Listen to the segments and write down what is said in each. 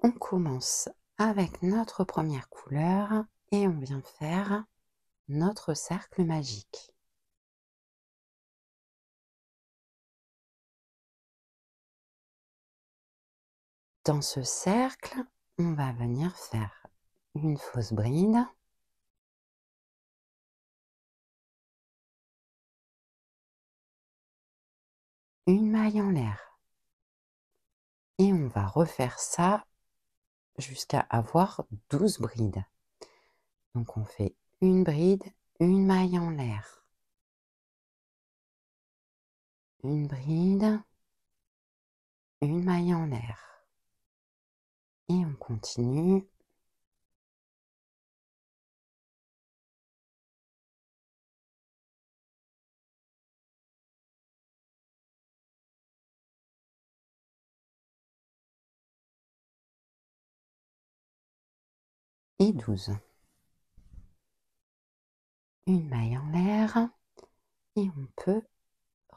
On commence avec notre première couleur et on vient faire notre cercle magique. Dans ce cercle, on va venir faire une fausse bride, une maille en l'air et on va refaire ça jusqu'à avoir 12 brides. Donc on fait une bride, une maille en l'air, une bride, une maille en l'air et on continue. Et 12. Une maille en l'air et on peut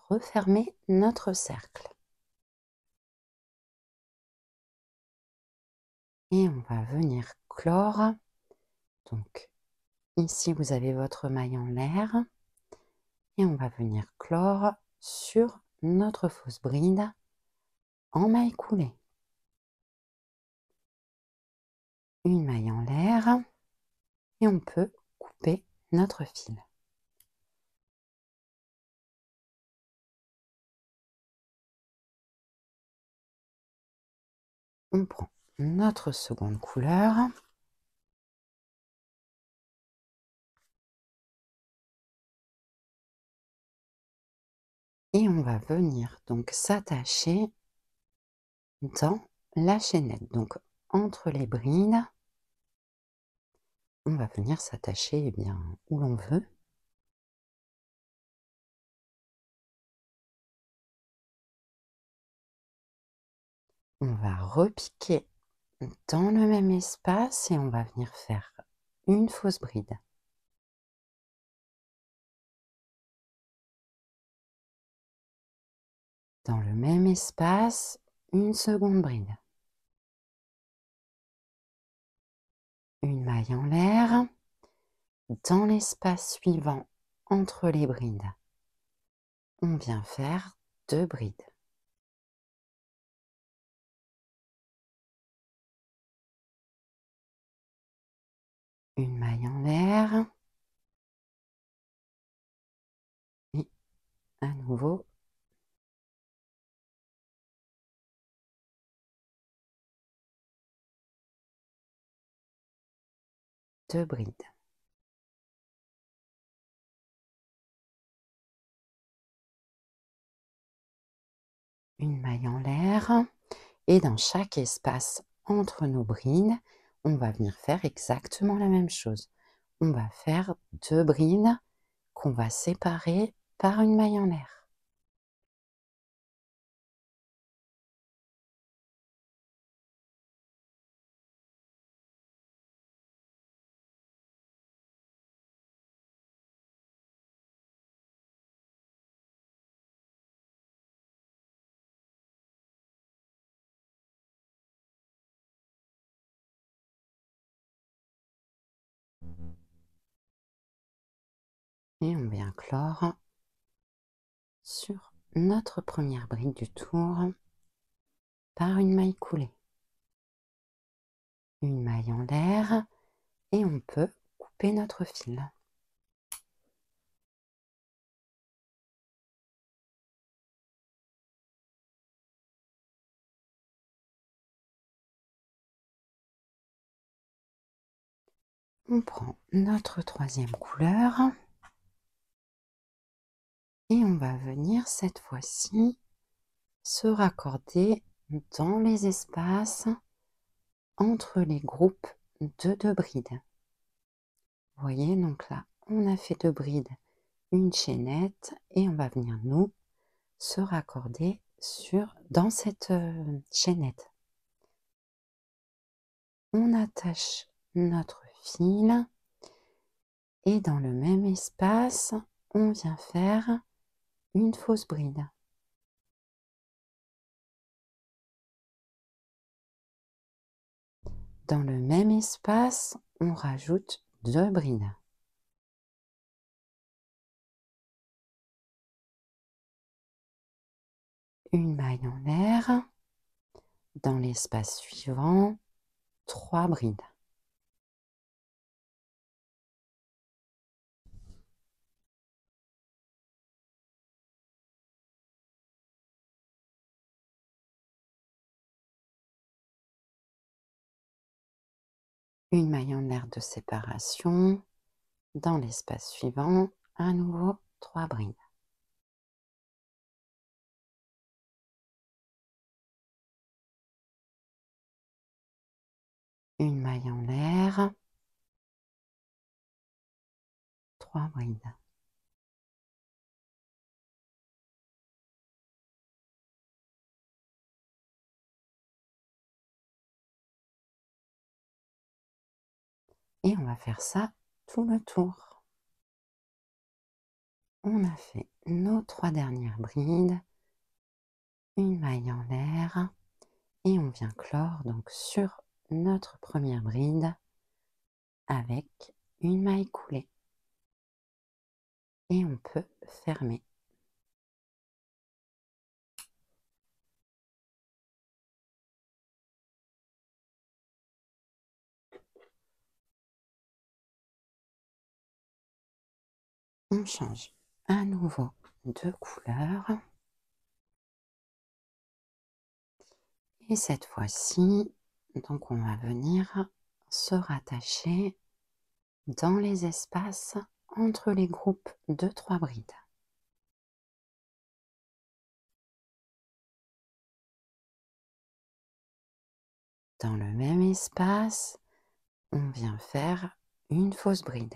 refermer notre cercle. Et on va venir clore. Donc ici vous avez votre maille en l'air et on va venir clore sur notre fausse bride en maille coulée. Une maille en l'air et on peut couper notre fil. On prend notre seconde couleur et on va venir donc s'attacher dans la chaînette. Donc entre les brides, on va venir s'attacher bien où l'on veut. On va repiquer dans le même espace et on va venir faire une fausse bride. Dans le même espace, une seconde bride. Une maille en l'air. Dans l'espace suivant entre les brides, on vient faire 2 brides. Une maille en l'air. Et à nouveau 2 brides. Une maille en l'air. Et dans chaque espace entre nos brides, on va venir faire exactement la même chose. On va faire 2 brides qu'on va séparer par une maille en l'air. Et on vient clore sur notre première bride du tour par une maille coulée. Une maille en l'air et on peut couper notre fil. On prend notre troisième couleur et on va venir cette fois-ci se raccorder dans les espaces entre les groupes de 2 brides. Vous voyez, donc là, on a fait 2 brides, une chaînette et on va venir nous se raccorder dans cette chaînette. On attache notre fil et dans le même espace, on vient faire une fausse bride. Dans le même espace, on rajoute 2 brides. Une maille en l'air. Dans l'espace suivant, 3 brides. Une maille en l'air de séparation. Dans l'espace suivant, à nouveau 3 brides. Une maille en l'air. 3 brides. Et on va faire ça tout le tour. On a fait nos 3 dernières brides. Une maille en l'air. Et on vient clore donc sur notre première bride avec une maille coulée. Et on peut fermer. On change à nouveau de couleur. Et cette fois-ci, donc on va venir se rattacher dans les espaces entre les groupes de 3 brides. Dans le même espace, on vient faire une fausse bride.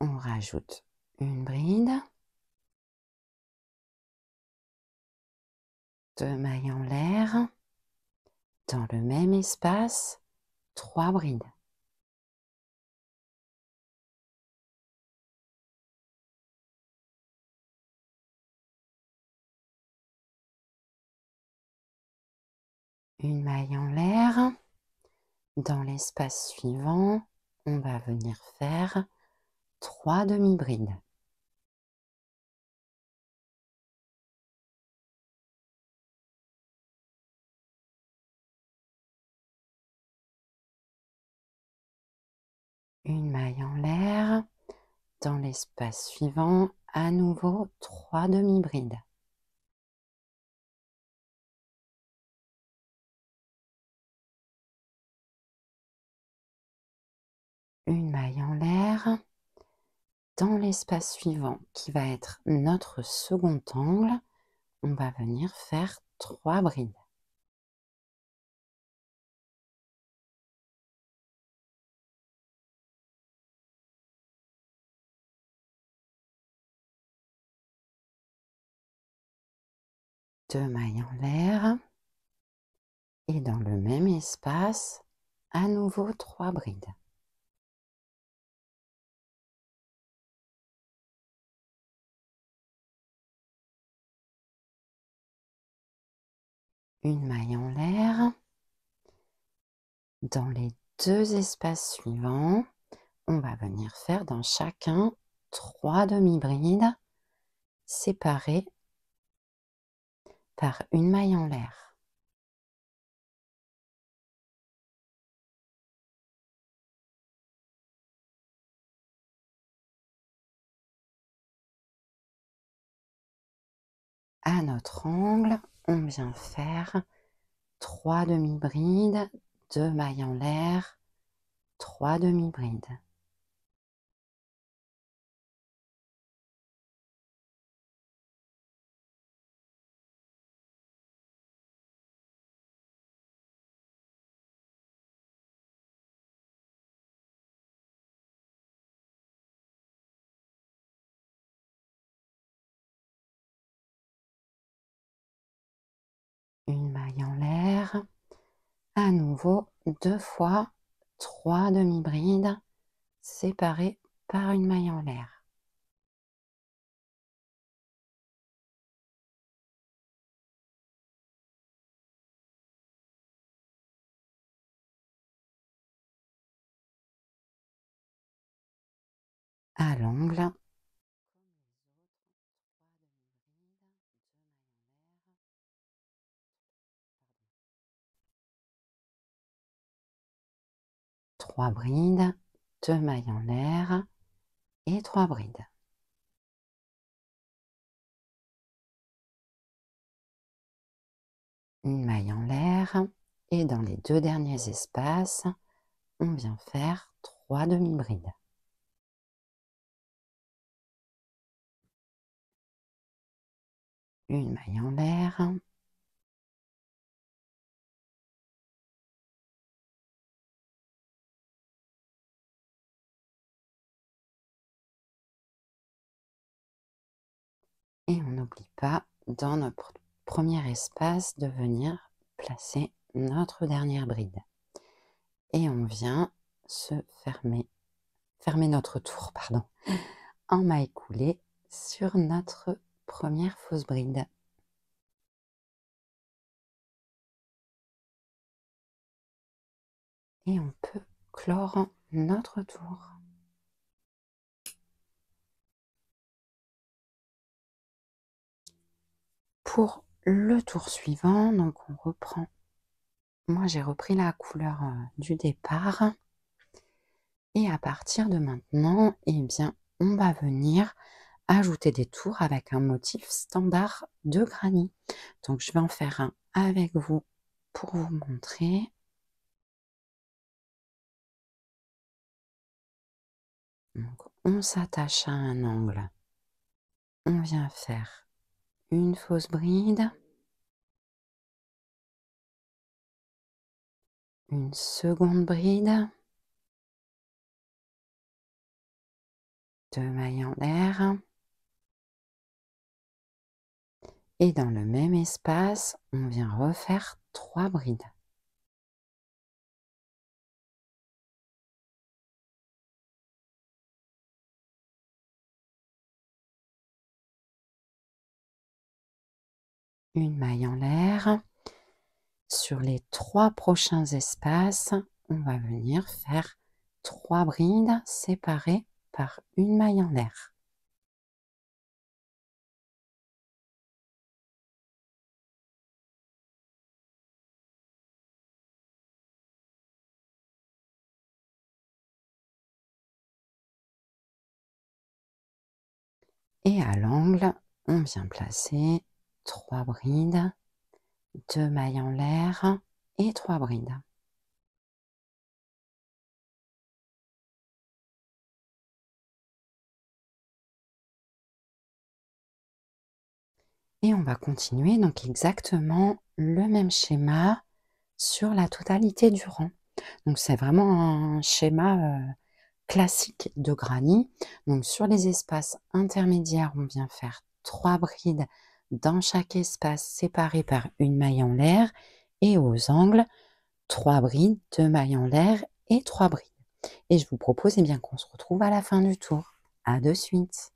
On rajoute une bride, 2 mailles en l'air, dans le même espace, 3 brides. Une maille en l'air, dans l'espace suivant, on va venir faire 3 demi-brides. Une maille en l'air, dans l'espace suivant, à nouveau 3 demi-brides. Une maille en l'air, dans l'espace suivant qui va être notre second angle, on va venir faire 3 brides. Deux mailles en l'air et dans le même espace, à nouveau 3 brides. Une maille en l'air. Dans les 2 espaces suivants, on va venir faire dans chacun 3 demi-brides séparées par une maille en l'air. À notre angle, on vient faire 3 demi-brides, 2 mailles en l'air, 3 demi-brides. Une maille en l'air, à nouveau 2 fois 3 demi-brides séparées par une maille en l'air. à l'angle, comme les autres, 3 demi-brides, 3 brides, 2 mailles en l'air et 3 brides. Une maille en l'air et dans les 2 derniers espaces, on vient faire 3 demi-brides. Une maille en l'air, et on n'oublie pas dans notre premier espace de venir placer notre dernière bride. Et on vient se fermer notre tour, pardon, en maille coulée sur notre première fausse bride. Et on peut clore notre tour. Pour le tour suivant, donc on reprend. Moi, j'ai repris la couleur du départ. Et à partir de maintenant, eh bien, on va venir ajouter des tours avec un motif standard de granit. Donc, je vais en faire un avec vous pour vous montrer. Donc, on s'attache à un angle. On vient faire une fausse bride, une seconde bride, 2 mailles en l'air, et dans le même espace, on vient refaire 3 brides. Une maille en l'air. Sur les 3 prochains espaces, on va venir faire 3 brides séparées par une maille en l'air. Et à l'angle, on vient placer 3 brides, 2 mailles en l'air et 3 brides. Et on va continuer donc exactement le même schéma sur la totalité du rang. Donc c'est vraiment un schéma classique de granit. Donc sur les espaces intermédiaires, on vient faire 3 brides dans chaque espace séparés par une maille en l'air, et aux angles 3 brides, 2 mailles en l'air et 3 brides. Et je vous propose bien qu'on se retrouve à la fin du tour. À de suite.